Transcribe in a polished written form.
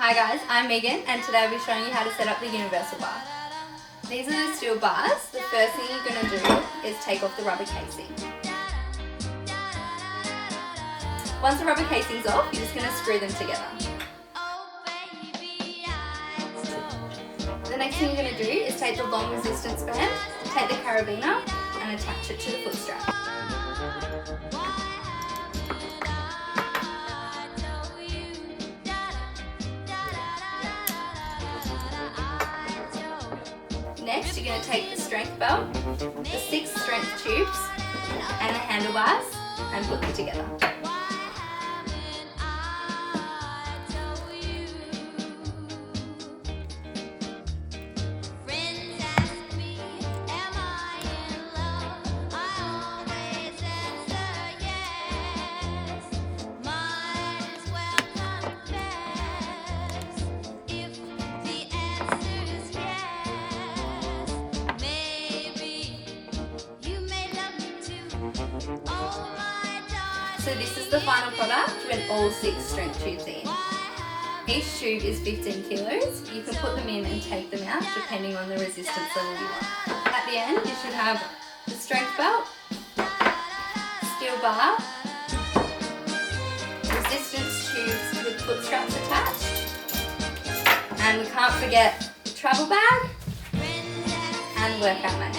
Hi guys, I'm Megan and today I'll be showing you how to set up the universal bar. These are the steel bars. The first thing you're going to do is take off the rubber casing. Once the rubber casing's off, you're just going to screw them together. The next thing you're going to do is take the long resistance band, take the carabiner and attach it to the foot strap. Next, you're going to take the strength belt, the 6 strength tubes and the handlebars and put them together. So this is the final product when all 6 strength tubes are in. Each tube is 15 kilos. You can put them in and take them out depending on the resistance level you want. At the end you should have the strength belt, steel bar, resistance tubes with foot straps attached, and we can't forget the travel bag and workout mat.